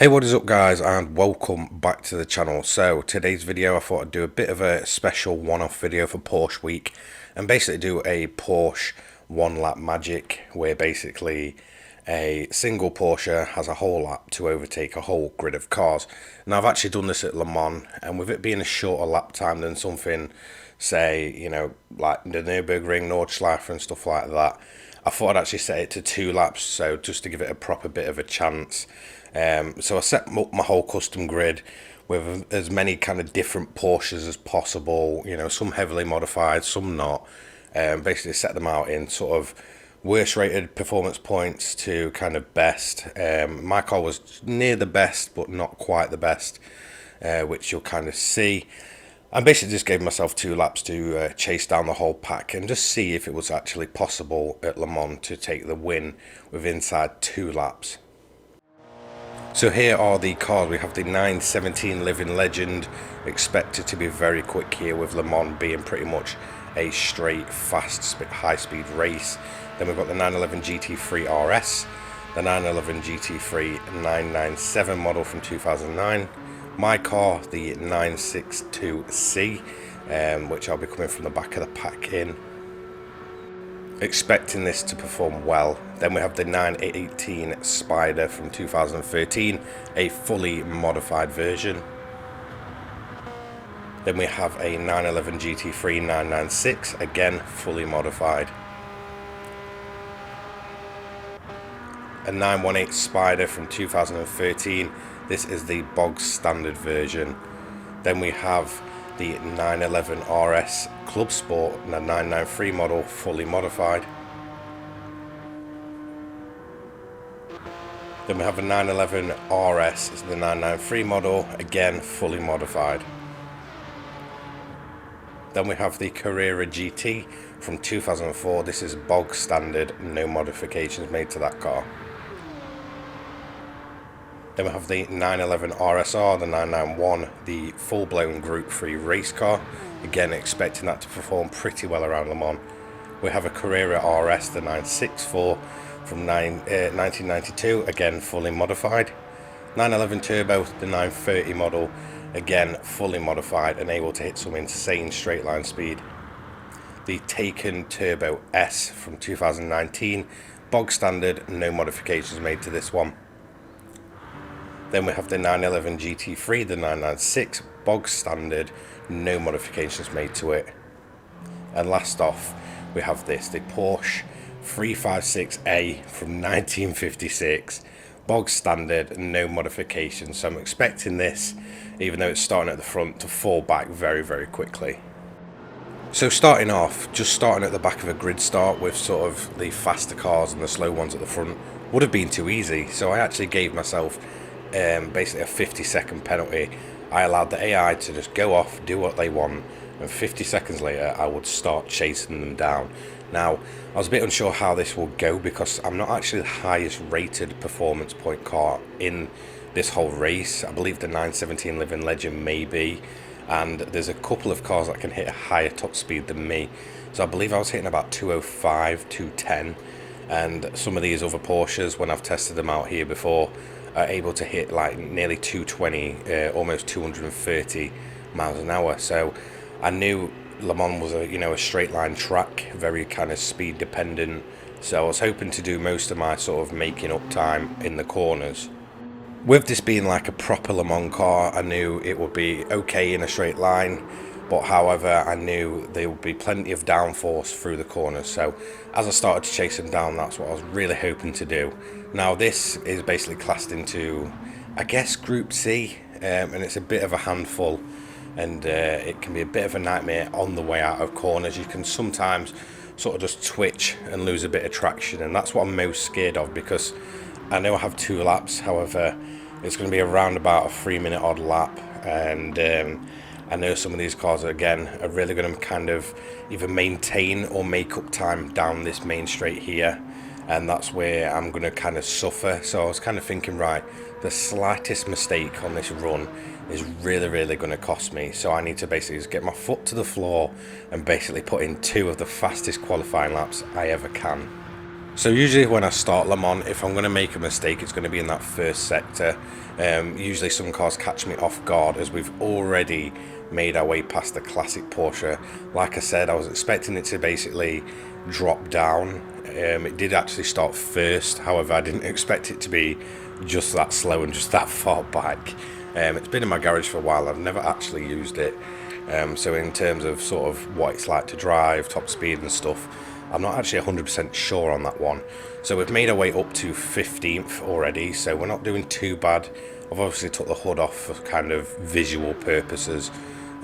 Hey, what is up guys, and welcome back to the channel. So today's video, I thought I'd do a bit of a special one-off video for Porsche week and basically do a Porsche one lap magic where basically a single Porsche has a whole lap to overtake a whole grid of cars. Now I've actually done this at Le Mans, and with it being a shorter lap time than something, say, like the Nürburgring, Nordschleife and stuff like that, I thought I'd actually set it to 2 laps, so just to give it a proper bit of a chance. So I set up my whole custom grid with as many kind of different Porsches as possible, some heavily modified, some not. Basically set them out in sort of worst rated performance points to kind of best. My car was near the best, but not quite the best, which you'll kind of see. I basically just gave myself 2 laps to chase down the whole pack and just see if it was actually possible at Le Mans to take the win with inside 2 laps. So here are the cars. We have the 917 Living Legend, expected to be very quick here with Le Mans being pretty much a straight, fast, high-speed race. Then we've got the 911 GT3 RS, the 911 GT3 997 model from 2009, my car, the 962C, which I'll be coming from the back of the pack in. Expecting this to perform well. Then we have the 918 Spider from 2013, a fully modified version. Then we have a 911 GT3 996, again fully modified. A 918 Spider from 2013, this is the bog standard version. Then we have the 911 RS Club Sport, the 993 model, fully modified. Then we have a 911 RS, it's the 993 model, again fully modified. Then we have the Carrera GT from 2004, this is bog standard, no modifications made to that car. Then we have the 911 RSR, the 991, the full-blown Group 3 race car. Again, expecting that to perform pretty well around Le Mans. We have a Carrera RS, the 964 from 1992, again fully modified. 911 Turbo, the 930 model, again fully modified and able to hit some insane straight line speed. The Taken Turbo S from 2019, bog standard, no modifications made to this one. Then we have the 911 GT3, the 996, bog standard, no modifications made to it. And last off, we have this, the Porsche 356A from 1956, bog standard, no modifications. So I'm expecting this, even though it's starting at the front, to fall back very, very quickly. So starting off, just starting at the back of a grid start with sort of the faster cars and the slow ones at the front would have been too easy. So I actually gave myself basically a 50-second penalty. I allowed the AI to just go off, do what they want, and 50 seconds later I would start chasing them down. Now, I was a bit unsure how this will go because I'm not actually the highest rated performance point car in this whole race. I believe the 917 Living Legend may be, and there's a couple of cars that can hit a higher top speed than me. So I believe I was hitting about 205, 210, and some of these other Porsches, when I've tested them out here before, are able to hit like nearly 220, almost 230 miles an hour. So I knew Le Mans was a straight line track, very kind of speed dependent. So I was hoping to do most of my sort of making up time in the corners. With this being like a proper Le Mans car, I knew it would be okay in a straight line, but however I knew there would be plenty of downforce through the corners. So as I started to chase them down, that's what I was really hoping to do. Now this is basically classed into, I guess, Group C, and it's a bit of a handful, and it can be a bit of a nightmare on the way out of corners. You can sometimes sort of just twitch and lose a bit of traction, and that's what I'm most scared of, because I know I have 2 laps, however it's going to be around about a 3-minute odd lap, and I know some of these cars again are really going to kind of either maintain or make up time down this main straight here, and that's where I'm going to kind of suffer. So I was kind of thinking, right, the slightest mistake on this run is really going to cost me. So I need to basically just get my foot to the floor and basically put in 2 of the fastest qualifying laps I ever can. So usually when I start Le Mans, if I'm going to make a mistake, it's going to be in that first sector. Usually some cars catch me off guard as we've already made our way past the classic Porsche. Like I said, I was expecting it to basically drop down. It did actually start first, however I didn't expect it to be just that slow and just that far back. It's been in my garage for a while, I've never actually used it. So in terms of sort of what it's like to drive, top speed and stuff, I'm not actually 100% sure on that one. So we've made our way up to 15th already, so we're not doing too bad. I've obviously took the hood off for kind of visual purposes.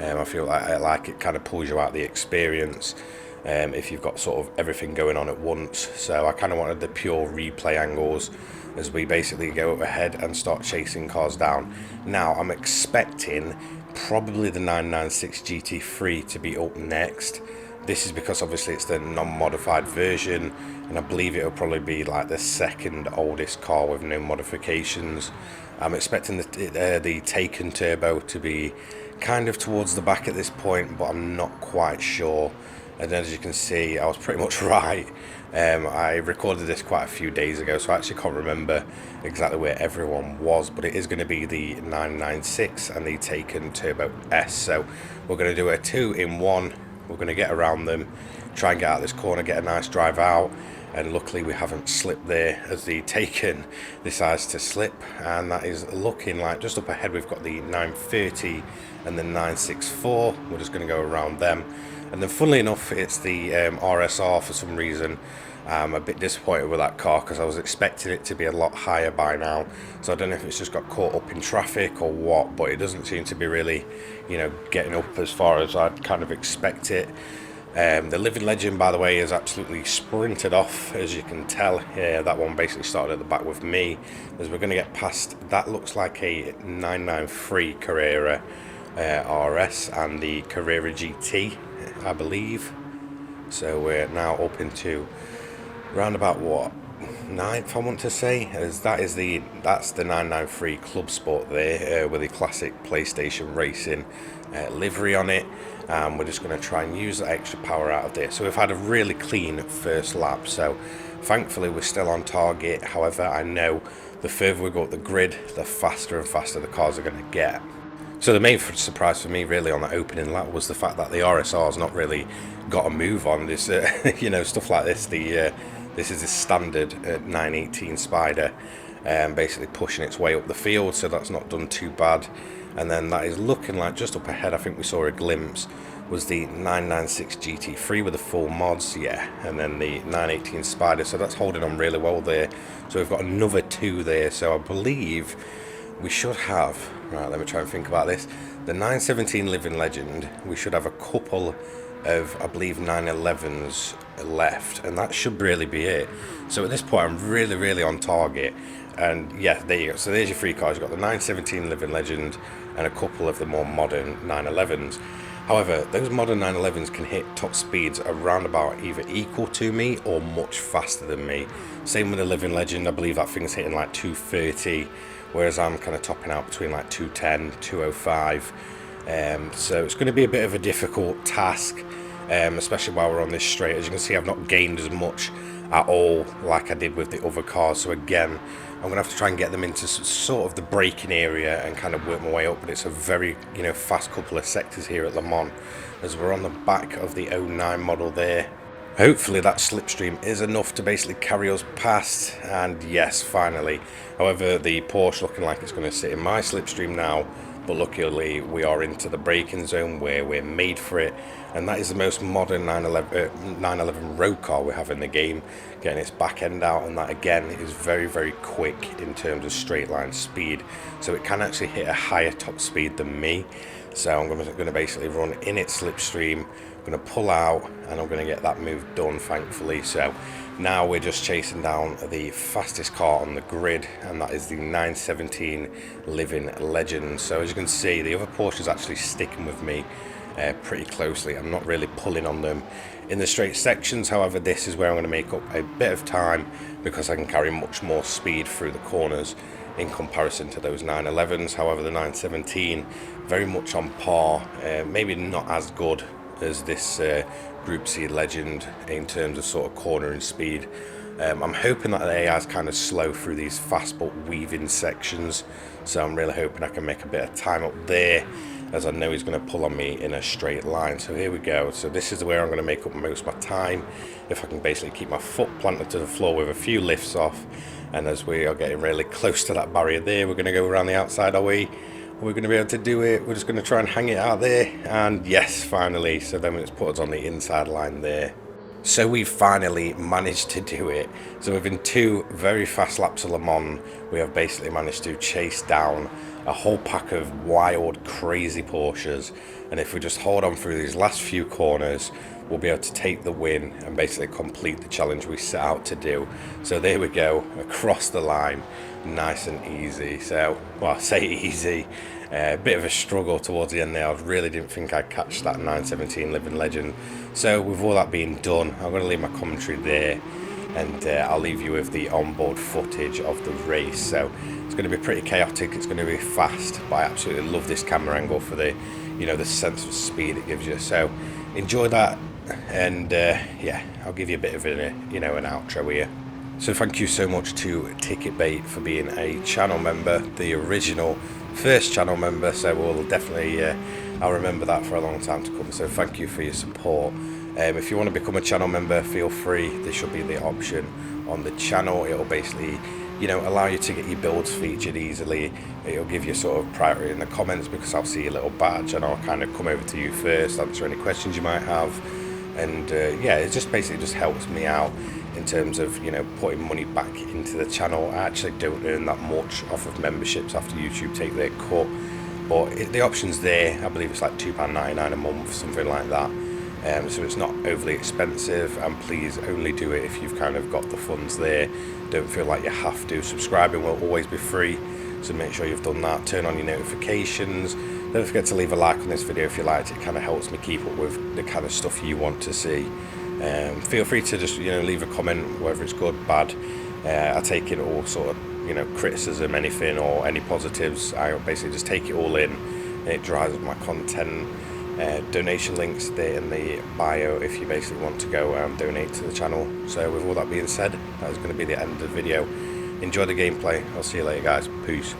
I feel like it kind of pulls you out of the experience if you've got sort of everything going on at once. So I kind of wanted the pure replay angles as we basically go ahead and start chasing cars down. Now I'm expecting probably the 996 GT3 to be up next. This is because obviously it's the non-modified version, and I believe it'll probably be like the second oldest car with no modifications. I'm expecting the Taken Turbo to be kind of towards the back at this point, but I'm not quite sure. And as you can see, I was pretty much right. I recorded this quite a few days ago, so I actually can't remember exactly where everyone was, but it is going to be the 996 and the Taken Turbo S. So we're going to do a 2-in-1. We're going to get around them, try and get out this corner, get a nice drive out, and luckily we haven't slipped there as the Taken decides to slip, and that is looking like just up ahead we've got the 930 and the 964. We're just going to go around them, and then funnily enough it's the RSR. For some reason I'm a bit disappointed with that car because I was expecting it to be a lot higher by now, so I don't know if it's just got caught up in traffic or what, but it doesn't seem to be really, you know, getting up as far as I'd kind of expect it. The Living Legend, by the way, is absolutely sprinted off, as you can tell. That one basically started at the back with me. As we're going to get past, that looks like a 993 Carrera RS and the Carrera GT, I believe. So we're now up into round about what, 9th, I want to say, as that's the 993 Club Sport there with the classic PlayStation Racing livery on it. We're just going to try and use that extra power out of there. So we've had a really clean first lap, so thankfully we're still on target. However, I know the further we go up the grid, the faster and faster the cars are going to get. So the main surprise for me really on that opening lap was the fact that the RSR's not really got a move on this, you know, stuff like this. This is the standard 918 Spider, basically pushing its way up the field, so that's not done too bad. And then that is looking like just up ahead, I think we saw a glimpse, was the 996 GT3 with the full mods, yeah, and then the 918 Spider, so that's holding on really well there. So we've got another 2 there, so I believe we should have, right, let me try and think about this, the 917 Living Legend, we should have a couple of, I believe, 911s left, and that should really be it. So at this point I'm really on target, and yeah, there you go. So there's your 3 cars. You've got the 917 Living Legend and a couple of the more modern 911s. However, those modern 911s can hit top speeds around about either equal to me or much faster than me. Same with the Living Legend, I believe that thing's hitting like 230, whereas I'm kind of topping out between like 210, 205. So it's going to be a bit of a difficult task, especially while we're on this straight. As you can see, I've not gained as much at all like I did with the other cars, so again I'm going to have to try and get them into sort of the braking area and kind of work my way up. But it's a very, you know, fast couple of sectors here at Le Mans, as we're on the back of the 09 model there. Hopefully that slipstream is enough to basically carry us past, and yes, finally. However, the Porsche looking like it's going to sit in my slipstream now, but luckily we are into the braking zone where we're made for it, and that is the most modern 911 road car we have in the game, getting its back end out, and that again is very quick in terms of straight line speed, so it can actually hit a higher top speed than me. So I'm going to basically run in its slipstream, I'm going to pull out, and I'm going to get that move done, thankfully. So now we're just chasing down the fastest car on the grid, and that is the 917 Living Legend. So as you can see, the other Porsche is actually sticking with me pretty closely. I'm not really pulling on them in the straight sections. However, this is where I'm going to make up a bit of time because I can carry much more speed through the corners in comparison to those 911s. However, the 917 very much on par, maybe not as good as this Group C Legend in terms of sort of cornering speed. I'm hoping that the AI is kind of slow through these fast but weaving sections, so I'm really hoping I can make a bit of time up there, as I know he's going to pull on me in a straight line. So here we go. So this is where I'm going to make up most of my time, if I can basically keep my foot planted to the floor with a few lifts off. And as we are getting really close to that barrier there, we're going to go around the outside, are we? We're going to be able to do it. We're just going to try and hang it out there, and yes, finally. So then it's put us on the inside line there. So we finally managed to do it. So within 2 very fast laps of Le Mans, we have basically managed to chase down a whole pack of wild, crazy Porsches. And if we just hold on through these last few corners, we'll be able to take the win and basically complete the challenge we set out to do. So there we go, across the line, nice and easy. So, well, I say easy. A bit of a struggle towards the end there. I really didn't think I'd catch that 917 Living Legend. So with all that being done, I'm going to leave my commentary there, and I'll leave you with the onboard footage of the race. So it's going to be pretty chaotic, it's going to be fast, but I absolutely love this camera angle for the, you know, the sense of speed it gives you. So enjoy that, and yeah, I'll give you a bit of a, you know, an outro here. So thank you so much to Ticket Bait for being a channel member, the original first channel member. So we'll definitely, I'll remember that for a long time to come. So thank you for your support. If you want to become a channel member, feel free. There should be the option on the channel. It'll basically, you know, allow you to get your builds featured easily. It'll give you sort of priority in the comments, because I'll see your little badge and I'll kind of come over to you first, answer any questions you might have. And yeah, it just basically just helps me out in terms of, you know, putting money back into the channel. I actually don't earn that much off of memberships after YouTube take their cut, but the option's there. I believe it's like £2.99 a month, something like that. So it's not overly expensive, and please only do it if you've kind of got the funds there. Don't feel like you have to. Subscribing will always be free, so make sure you've done that. Turn on your notifications. Don't forget to leave a like on this video if you liked it. It kind of helps me keep up with the kind of stuff you want to see. Feel free to just, you know, leave a comment, whether it's good, bad. I take it all, sort of, you know, criticism, anything, or any positives. I basically just take it all in, and it drives up my content. Donation links there in the bio if you basically want to go and donate to the channel. So with all that being said, that is going to be the end of the video. Enjoy the gameplay. I'll see you later, guys. Peace.